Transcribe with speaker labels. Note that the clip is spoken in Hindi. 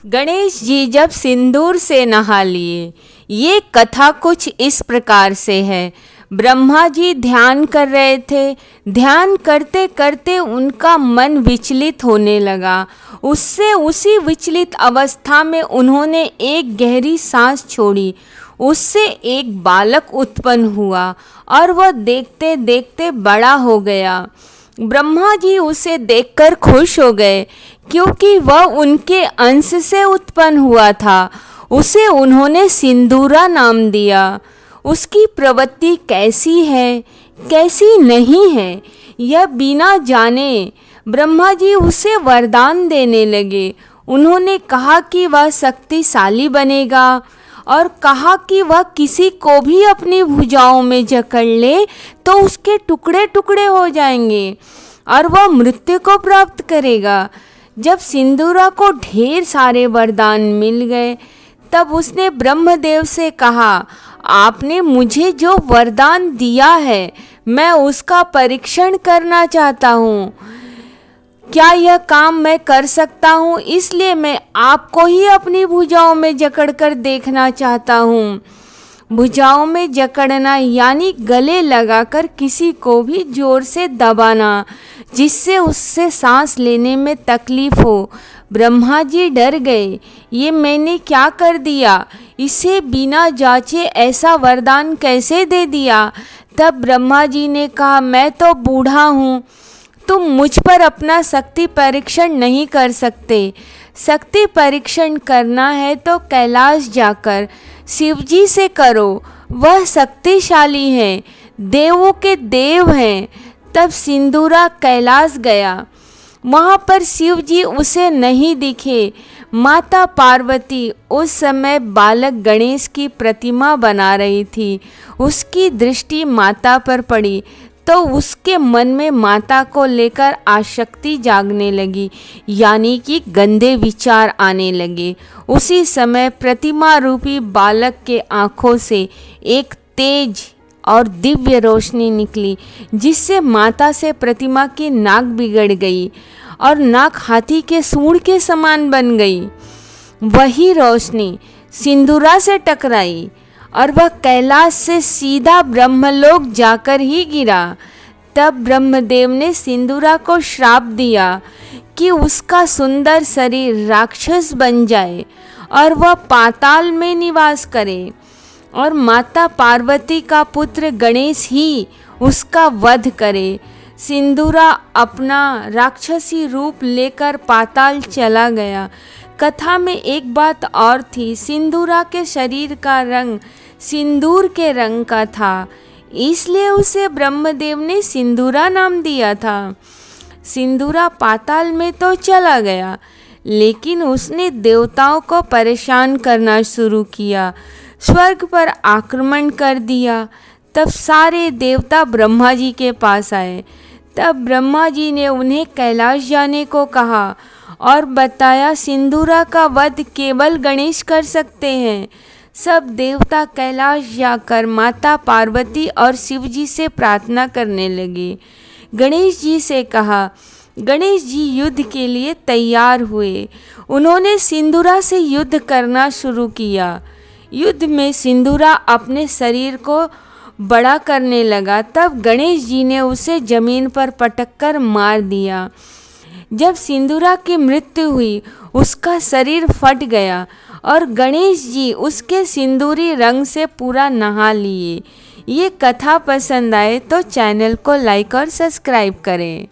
Speaker 1: गणेश जी जब सिंदूर से नहा लिए। ये कथा कुछ इस प्रकार से है। ब्रह्मा जी ध्यान कर रहे थे। ध्यान करते करते उनका मन विचलित होने लगा। उससे उसी विचलित अवस्था में उन्होंने एक गहरी सांस छोड़ी। उससे एक बालक उत्पन्न हुआ और वह देखते देखते बड़ा हो गया। ब्रह्मा जी उसे देखकर खुश हो गए, क्योंकि वह उनके अंश से उत्पन्न हुआ था। उसे उन्होंने सिंदूरा नाम दिया। उसकी प्रवृत्ति कैसी है, कैसी नहीं है, यह बिना जाने ब्रह्मा जी उसे वरदान देने लगे। उन्होंने कहा कि वह शक्तिशाली बनेगा और कहा कि वह किसी को भी अपनी भुजाओं में जकड़ ले तो उसके टुकड़े टुकड़े हो जाएंगे और वह मृत्यु को प्राप्त करेगा। जब सिंदूरा को ढेर सारे वरदान मिल गए, तब उसने ब्रह्मदेव से कहा, आपने मुझे जो वरदान दिया है, मैं उसका परीक्षण करना चाहता हूँ। क्या यह काम मैं कर सकता हूँ? इसलिए मैं आपको ही अपनी भुजाओं में जकड़कर देखना चाहता हूँ। भुजाओं में जकड़ना यानी गले लगाकर किसी को भी जोर से दबाना, जिससे उससे सांस लेने में तकलीफ हो। ब्रह्मा जी डर गए, ये मैंने क्या कर दिया? इसे बिना जांचे ऐसा वरदान कैसे दे दिया? तब ब्रह्मा जी ने कहा, मैं तो बूढ़ा हूँ, तुम मुझ पर अपना शक्ति परीक्षण नहीं कर सकते। शक्ति परीक्षण करना है तो कैलाश जाकर शिवजी से करो, वह शक्तिशाली हैं, देवों के देव हैं। तब सिंदूरा कैलाश गया। वहाँ पर शिवजी उसे नहीं दिखे। माता पार्वती उस समय बालक गणेश की प्रतिमा बना रही थी। उसकी दृष्टि माता पर पड़ी तो उसके मन में माता को लेकर आसक्ति जागने लगी, यानी कि गंदे विचार आने लगे। उसी समय प्रतिमा रूपी बालक के आँखों से एक तेज और दिव्य रोशनी निकली, जिससे माता से प्रतिमा की नाक बिगड़ गई और नाक हाथी के सूंड के समान बन गई। वही रोशनी सिंदूरा से टकराई और वह कैलाश से सीधा ब्रह्मलोक जाकर ही गिरा। तब ब्रह्मदेव ने सिंदूरा को श्राप दिया कि उसका सुंदर शरीर राक्षस बन जाए और वह पाताल में निवास करे और माता पार्वती का पुत्र गणेश ही उसका वध करे। सिंदूरा अपना राक्षसी रूप लेकर पाताल चला गया। कथा में एक बात और थी, सिंदूरा के शरीर का रंग सिंदूर के रंग का था, इसलिए उसे ब्रह्मदेव ने सिंदूरा नाम दिया था। सिंदूरा पाताल में तो चला गया, लेकिन उसने देवताओं को परेशान करना शुरू किया, स्वर्ग पर आक्रमण कर दिया। तब सारे देवता ब्रह्मा जी के पास आए। तब ब्रह्मा जी ने उन्हें कैलाश जाने को कहा और बताया, सिंदूरा का वध केवल गणेश कर सकते हैं। सब देवता कैलाश जाकर माता पार्वती और शिवजी से प्रार्थना करने लगे। गणेश जी से कहा। गणेश जी युद्ध के लिए तैयार हुए। उन्होंने सिंदूरा से युद्ध करना शुरू किया। युद्ध में सिंदूरा अपने शरीर को बड़ा करने लगा। तब गणेश जी ने उसे जमीन पर पटककर मार दिया। जब सिंदूरा की मृत्यु हुई, उसका शरीर फट गया और गणेश जी उसके सिंदूरी रंग से पूरा नहा लिए। ये कथा पसंद आए तो चैनल को लाइक और सब्सक्राइब करें।